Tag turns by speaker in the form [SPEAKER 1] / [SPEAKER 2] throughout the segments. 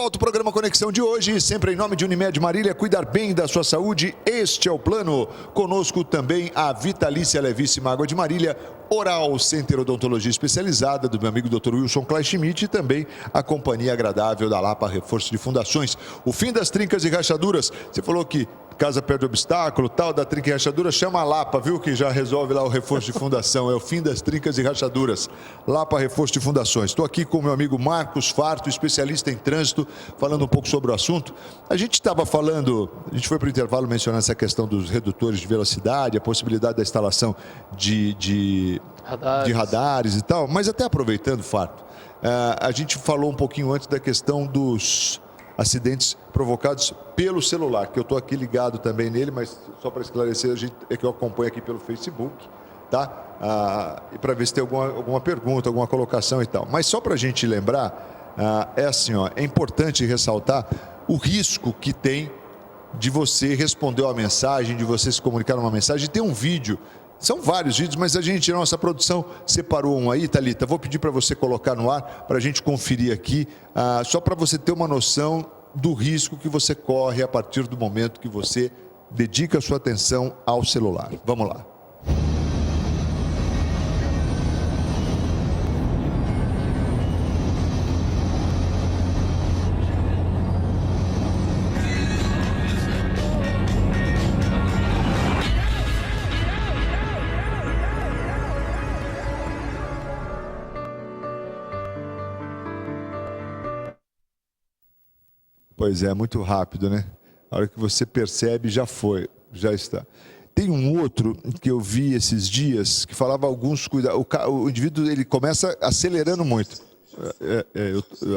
[SPEAKER 1] volta o programa Conexão de hoje, sempre em nome de Unimed Marília, cuidar bem da sua saúde, este é o plano. Conosco também a Vitalícia Levíssima Água de Marília, Oral Center Odontologia Especializada, do meu amigo Dr. Wilson Kleinschmidt e também a Companhia Agradável da Lapa Reforço de Fundações. O fim das trincas e rachaduras, você falou que casa perde obstáculo, tal, da trinca e rachadura, chama a Lapa, viu, que já resolve lá o reforço de fundação, é o fim das trincas e rachaduras. Lapa Reforço de Fundações. Estou aqui com o meu amigo Marcos Farto, especialista em trânsito, falando um pouco sobre o assunto. A gente estava falando, a gente foi para o intervalo mencionando essa questão dos redutores de velocidade, a possibilidade da instalação de radares e tal, mas até aproveitando, Farto, a gente falou um pouquinho antes da questão dos acidentes provocados pelo celular, que eu estou aqui ligado também nele, mas só para esclarecer, é que eu acompanho aqui pelo Facebook, tá? E para ver se tem alguma pergunta, alguma colocação e tal. Mas só para a gente lembrar, é assim, ó, é importante ressaltar o risco que tem de você responder uma mensagem, de você se comunicar numa mensagem. Tem um vídeo, são vários vídeos, mas nossa produção separou um aí, Thalita. Vou pedir para você colocar no ar, para a gente conferir aqui, só para você ter uma noção do risco que você corre a partir do momento que você dedica a sua atenção ao celular. Vamos lá. Pois é, muito rápido, né? A hora que você percebe, já foi, já está. Tem um outro que eu vi esses dias, que falava alguns cuidados. O indivíduo, ele começa acelerando muito.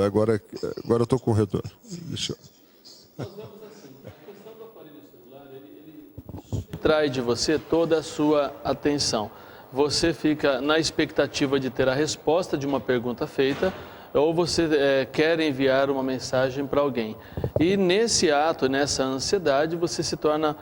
[SPEAKER 1] Agora eu estou com o retorno. Deixa eu...
[SPEAKER 2] Nós vemos assim, a questão do aparelho celular, ele subtrai de você toda a sua atenção. Você fica na expectativa de ter a resposta de uma pergunta feita, ou você quer enviar uma mensagem para alguém. E nesse ato, nessa ansiedade, você se torna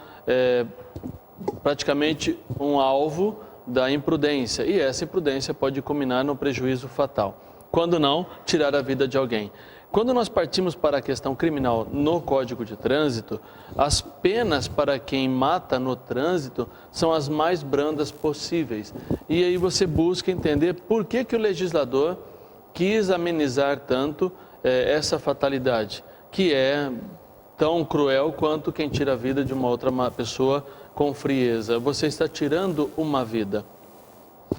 [SPEAKER 2] praticamente um alvo da imprudência. E essa imprudência pode culminar no prejuízo fatal. Quando não, tirar a vida de alguém. Quando nós partimos para a questão criminal no Código de Trânsito, as penas para quem mata no trânsito são as mais brandas possíveis. E aí você busca entender por que o legislador quis amenizar tanto essa fatalidade, que é tão cruel quanto quem tira a vida de uma outra pessoa com frieza. Você está tirando uma vida.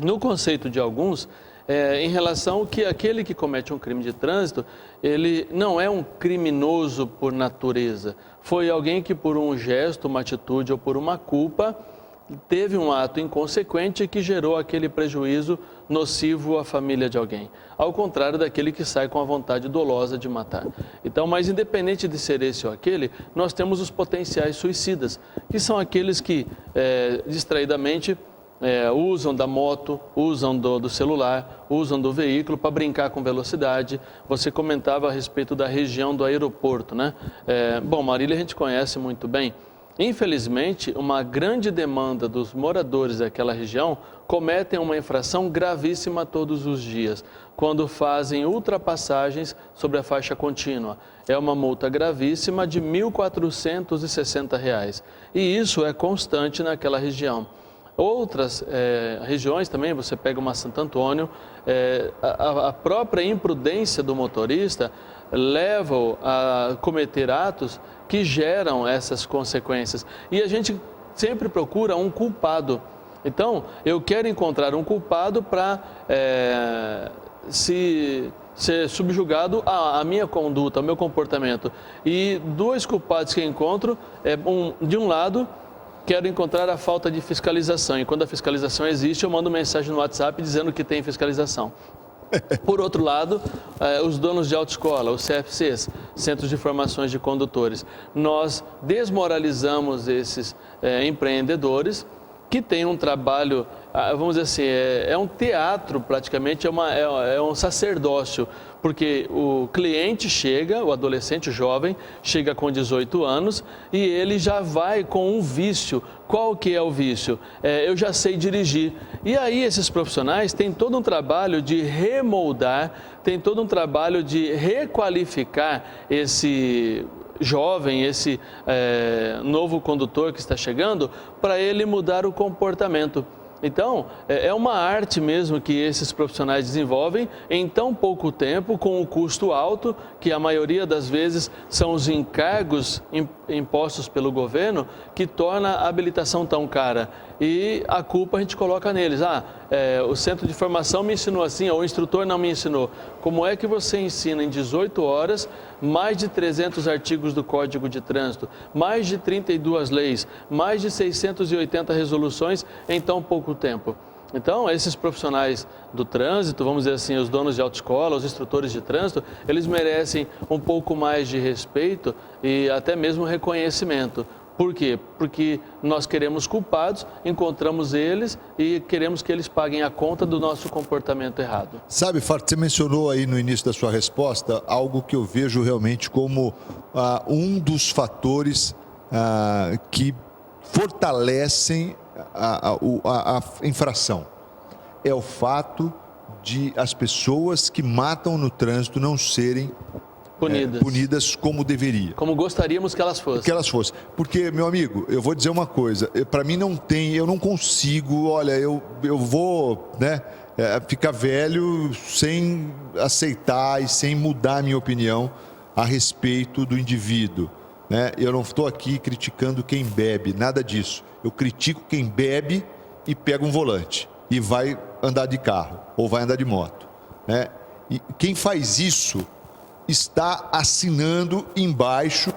[SPEAKER 2] No conceito de alguns, em relação que aquele que comete um crime de trânsito, ele não é um criminoso por natureza. Foi alguém que por um gesto, uma atitude ou por uma culpa, teve um ato inconsequente que gerou aquele prejuízo nocivo à família de alguém. Ao contrário daquele que sai com a vontade dolosa de matar. Então, mas independente de ser esse ou aquele, nós temos os potenciais suicidas, que são aqueles que distraidamente usam da moto, usam do celular, usam do veículo para brincar com velocidade. Você comentava a respeito da região do aeroporto, né? Bom, Marília a gente conhece muito bem. Infelizmente, uma grande demanda dos moradores daquela região cometem uma infração gravíssima todos os dias, quando fazem ultrapassagens sobre a faixa contínua. É uma multa gravíssima de R$ 1.460. E isso é constante naquela região. Outras regiões também, você pega uma Santo Antônio, a própria imprudência do motorista leva a cometer atos que geram essas consequências. E a gente sempre procura um culpado. Então, eu quero encontrar um culpado para ser subjugado à minha conduta, ao meu comportamento. E dois culpados que eu encontro, de um lado, quero encontrar a falta de fiscalização. E quando a fiscalização existe, eu mando mensagem no WhatsApp dizendo que tem fiscalização. Por outro lado, os donos de autoescola, os CFCs, Centros de Formações de Condutores, nós desmoralizamos esses empreendedores que têm um trabalho vamos dizer assim, é um teatro praticamente, é um sacerdócio, porque o cliente chega, o adolescente, o jovem, chega com 18 anos e ele já vai com um vício. Qual que é o vício? Eu já sei dirigir. E aí esses profissionais têm todo um trabalho de remoldar, tem todo um trabalho de requalificar esse jovem, esse novo condutor que está chegando, para ele mudar o comportamento. Então, é uma arte mesmo que esses profissionais desenvolvem em tão pouco tempo, com um custo alto, que a maioria das vezes são os encargos impostos pelo governo, que torna a habilitação tão cara. E a culpa a gente coloca neles. O centro de formação me ensinou assim, ou o instrutor não me ensinou. Como é que você ensina em 18 horas mais de 300 artigos do Código de Trânsito, mais de 32 leis, mais de 680 resoluções em tão pouco tempo? Então, esses profissionais do trânsito, vamos dizer assim, os donos de autoescola, os instrutores de trânsito, eles merecem um pouco mais de respeito e até mesmo reconhecimento. Por quê? Porque nós queremos culpados, encontramos eles e queremos que eles paguem a conta do nosso comportamento errado.
[SPEAKER 1] Sabe, Farto, você mencionou aí no início da sua resposta algo que eu vejo realmente como um dos fatores que fortalecem a infração. É o fato de as pessoas que matam no trânsito não serem punidas como deveria.
[SPEAKER 2] Como gostaríamos que elas fossem.
[SPEAKER 1] Que elas fossem. Porque, meu amigo, eu vou dizer uma coisa, para mim eu não consigo, olha, eu vou, ficar velho sem aceitar e sem mudar a minha opinião a respeito do indivíduo, né? Eu não estou aqui criticando quem bebe, nada disso. Eu critico quem bebe e pega um volante e vai andar de carro ou vai andar de moto, né? E quem faz isso está assinando embaixo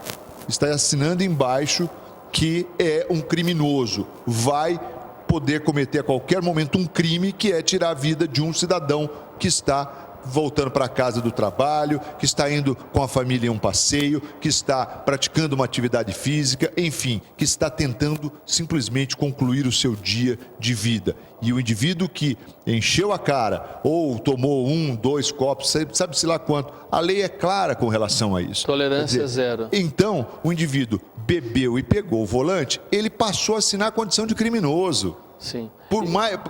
[SPEAKER 1] que é um criminoso, vai poder cometer a qualquer momento um crime que é tirar a vida de um cidadão que está voltando para casa do trabalho, que está indo com a família em um passeio, que está praticando uma atividade física, enfim, que está tentando simplesmente concluir o seu dia de vida. E o indivíduo que encheu a cara ou tomou 1, 2 copos, sabe-se lá quanto, a lei é clara com relação a isso.
[SPEAKER 2] Tolerância zero.
[SPEAKER 1] Então, o indivíduo bebeu e pegou o volante, ele passou a assinar a condição de criminoso.
[SPEAKER 2] Sim.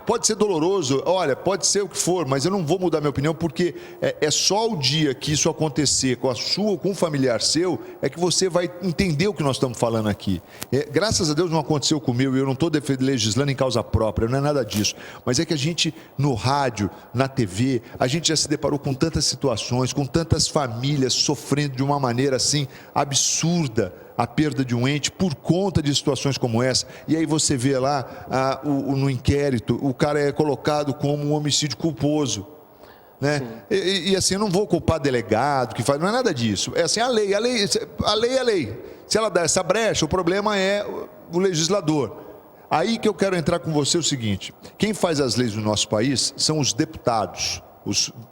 [SPEAKER 1] Pode ser doloroso, olha, pode ser o que for, mas eu não vou mudar minha opinião, porque é só o dia que isso acontecer com a sua ou com um familiar seu, é que você vai entender o que nós estamos falando aqui. Graças a Deus não aconteceu comigo, eu não estou legislando em causa própria, não é nada disso. Mas é que a gente, no rádio, na TV, a gente já se deparou com tantas situações, com tantas famílias sofrendo de uma maneira assim absurda a perda de um ente por conta de situações como essa. E aí você vê lá no inquérito, o cara é colocado como um homicídio culposo, né? E assim, eu não vou culpar delegado que faz, não é nada disso. É assim, a lei é a lei. Se ela dá essa brecha, o problema é o legislador. Aí que eu quero entrar com você o seguinte: quem faz as leis no nosso país são os deputados,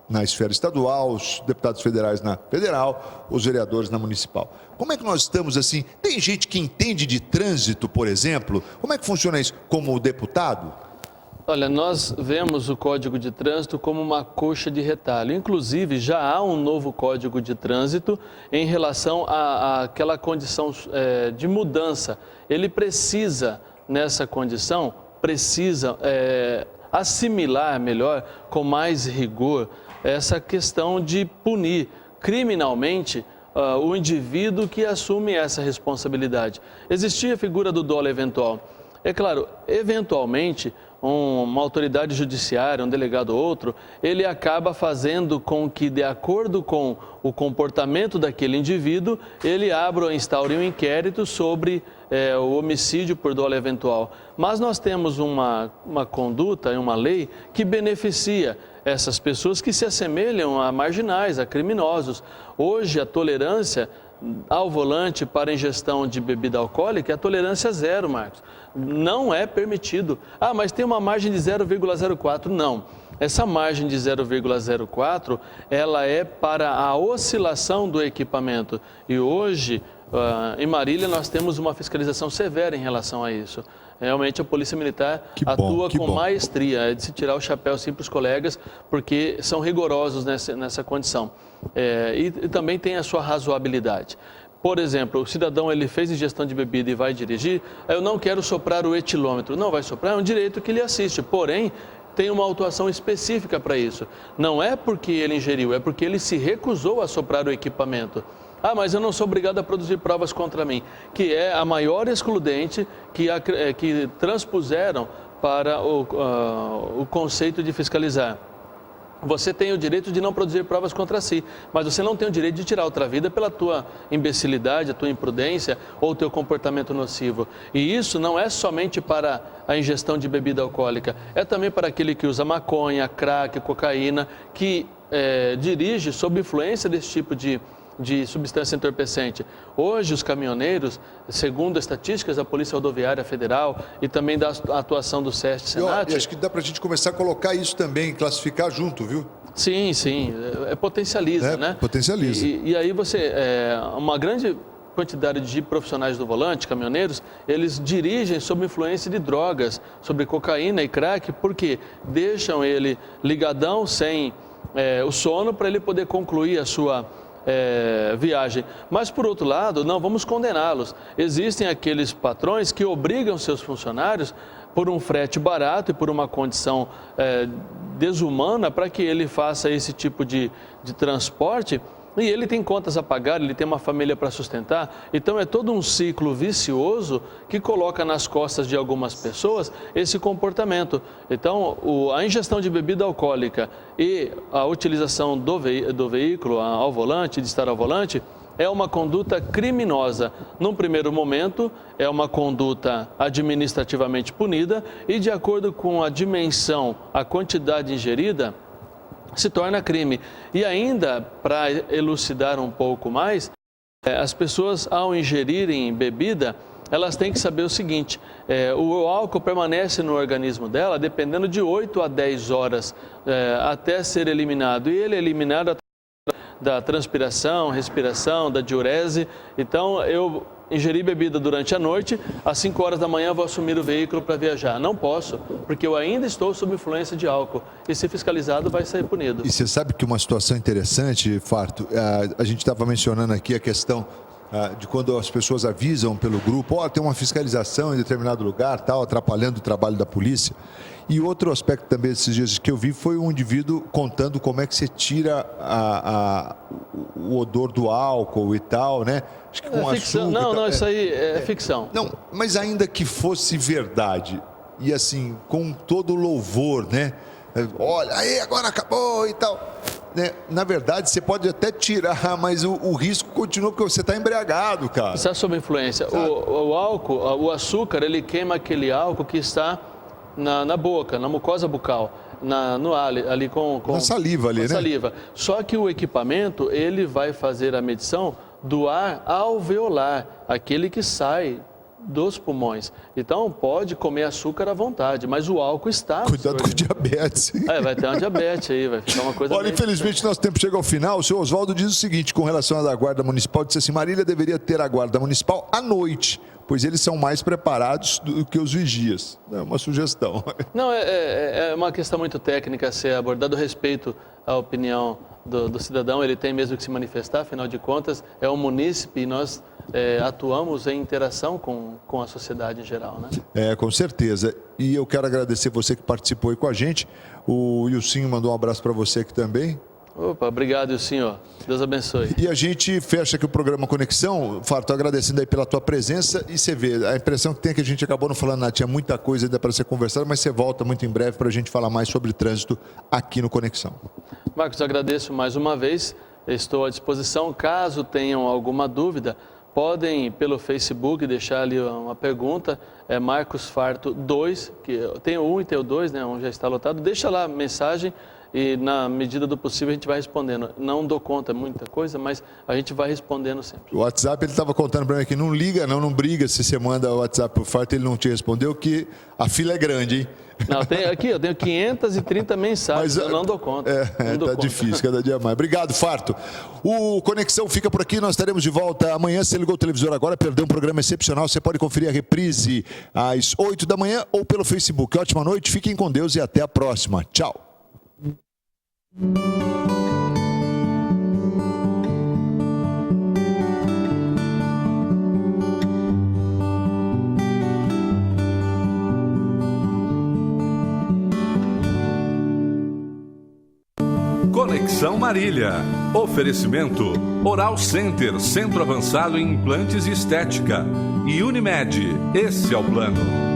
[SPEAKER 1] na esfera estadual, os deputados federais na federal, os vereadores na municipal. Como é que nós estamos assim? Tem gente que entende de trânsito, por exemplo? Como é que funciona isso? Como deputado?
[SPEAKER 2] Olha, nós vemos o Código de Trânsito como uma coxa de retalho. Inclusive, já há um novo Código de Trânsito em relação àquela condição de mudança. Ele precisa, nessa condição, assimilar melhor, com mais rigor, essa questão de punir criminalmente o indivíduo que assume essa responsabilidade. Existia a figura do dolo eventual. É claro, eventualmente, uma autoridade judiciária, um delegado ou outro, ele acaba fazendo com que, de acordo com o comportamento daquele indivíduo, ele abra ou instaure um inquérito sobre o homicídio por dolo eventual. Mas nós temos uma conduta e uma lei que beneficia essas pessoas que se assemelham a marginais, a criminosos. Hoje, a tolerância ao volante para ingestão de bebida alcoólica é a tolerância zero, Marcos. Não é permitido. Mas tem uma margem de 0,04. Não. Essa margem de 0,04, ela é para a oscilação do equipamento. E hoje, em Marília, nós temos uma fiscalização severa em relação a isso. Realmente a Polícia Militar
[SPEAKER 1] Que bom,
[SPEAKER 2] atua
[SPEAKER 1] que
[SPEAKER 2] com
[SPEAKER 1] bom.
[SPEAKER 2] maestria, é de se tirar o chapéu sim para os colegas, porque são rigorosos nessa condição. E também tem a sua razoabilidade. Por exemplo, o cidadão ele fez ingestão de bebida e vai dirigir, eu não quero soprar o etilômetro. Não vai soprar, é um direito que ele assiste, porém tem uma autuação específica para isso. Não é porque ele ingeriu, é porque ele se recusou a soprar o equipamento. Ah, mas eu não sou obrigado a produzir provas contra mim, que é a maior excludente que transpuseram para o conceito de fiscalizar. Você tem o direito de não produzir provas contra si, mas você não tem o direito de tirar outra vida pela tua imbecilidade, a tua imprudência ou o teu comportamento nocivo. E isso não é somente para a ingestão de bebida alcoólica, é também para aquele que usa maconha, crack, cocaína, que dirige sob influência desse tipo de substância entorpecente. Hoje, os caminhoneiros, segundo estatísticas da Polícia Rodoviária Federal e também da atuação do SEST Senat...
[SPEAKER 1] E acho que dá para a gente começar a colocar isso também, classificar junto, viu?
[SPEAKER 2] Sim, potencializa, né?
[SPEAKER 1] Potencializa.
[SPEAKER 2] E aí uma grande quantidade de profissionais do volante, caminhoneiros, eles dirigem sob influência de drogas, sobre cocaína e crack, porque deixam ele ligadão, sem o sono, para ele poder concluir a sua viagem. Mas, por outro lado, não vamos condená-los. Existem aqueles patrões que obrigam seus funcionários, por um frete barato e por uma condição desumana, para que ele faça esse tipo de transporte, e ele tem contas a pagar, ele tem uma família para sustentar. Então é todo um ciclo vicioso que coloca nas costas de algumas pessoas esse comportamento. Então a ingestão de bebida alcoólica e a utilização do veículo ao volante, de estar ao volante, é uma conduta criminosa. Num primeiro momento, é uma conduta administrativamente punida e, de acordo com a dimensão, a quantidade ingerida, se torna crime. E ainda, para elucidar um pouco mais, as pessoas, ao ingerirem bebida, elas têm que saber o seguinte: o álcool permanece no organismo dela dependendo de 8 a 10 horas até ser eliminado. E ele é eliminado da transpiração, respiração, da diurese. Então, eu ingeri bebida durante a noite, às 5 horas da manhã vou assumir o veículo para viajar. Não posso, porque eu ainda estou sob influência de álcool. E se fiscalizado, vai ser punido.
[SPEAKER 1] E você sabe que uma situação interessante, Farto, a gente estava mencionando aqui a questão de quando as pessoas avisam pelo grupo, tem uma fiscalização em determinado lugar, tal, atrapalhando o trabalho da polícia. E outro aspecto também desses dias que eu vi foi um indivíduo contando como é que você tira o odor do álcool e tal, né? Acho que com
[SPEAKER 2] ficção. Não, isso aí é ficção.
[SPEAKER 1] Não, mas ainda que fosse verdade, e assim, com todo louvor, né? Olha, aí agora acabou e tal. Né? Na verdade, você pode até tirar, mas o risco continua porque você está embriagado, cara.
[SPEAKER 2] Está sob influência. O álcool, o açúcar, ele queima aquele álcool que está na boca, na mucosa bucal, ali com
[SPEAKER 1] na saliva ali, né?
[SPEAKER 2] Saliva. Só que o equipamento, ele vai fazer a medição do ar alveolar, aquele que sai dos pulmões. Então, pode comer açúcar à vontade, mas o álcool está...
[SPEAKER 1] Cuidado com o diabetes.
[SPEAKER 2] Vai ter uma diabetes aí, vai ficar uma coisa...
[SPEAKER 1] Olha, infelizmente, nosso tempo chega ao final. O senhor Oswaldo diz o seguinte, com relação à Guarda Municipal, disse assim: Marília deveria ter a Guarda Municipal à noite, pois eles são mais preparados do que os vigias. É uma sugestão.
[SPEAKER 2] Não, é uma questão muito técnica a ser abordada, respeito à opinião do cidadão, ele tem mesmo que se manifestar, afinal de contas, é um munícipe e nós atuamos em interação com a sociedade em geral, né?
[SPEAKER 1] Com certeza. E eu quero agradecer você que participou aí com a gente. O Ilcinho mandou um abraço para você aqui também.
[SPEAKER 2] Opa, obrigado, senhor. Deus abençoe.
[SPEAKER 1] E a gente fecha aqui o programa Conexão, Farto, agradecendo aí pela tua presença. E você vê, a impressão que tem é que a gente acabou não falando nada, tinha muita coisa ainda para ser conversada, mas você volta muito em breve para a gente falar mais sobre trânsito aqui no Conexão.
[SPEAKER 2] Marcos, agradeço mais uma vez, estou à disposição. Caso tenham alguma dúvida, podem pelo Facebook deixar ali uma pergunta, Marcos Farto 2, que tem o 1 e tem o 2, né, um já está lotado, deixa lá a mensagem. e na medida do possível a gente vai respondendo. Não dou conta, é muita coisa, mas a gente vai respondendo sempre.
[SPEAKER 1] O WhatsApp, ele estava contando para mim aqui, não liga, não briga se você manda o WhatsApp pro Farto, ele não te respondeu, que a fila é grande, hein?
[SPEAKER 2] Não, eu tenho 530 mensagens, eu não dou conta.
[SPEAKER 1] Tá difícil, cada dia mais. Obrigado, Farto. O Conexão fica por aqui, nós estaremos de volta amanhã. Você ligou o televisor agora, perdeu um programa excepcional, você pode conferir a reprise às 8 da manhã ou pelo Facebook. Ótima noite, fiquem com Deus e até a próxima. Tchau.
[SPEAKER 3] Conexão Marília. Oferecimento Oral Center, Centro Avançado em Implantes e Estética. E Unimed, esse é o plano.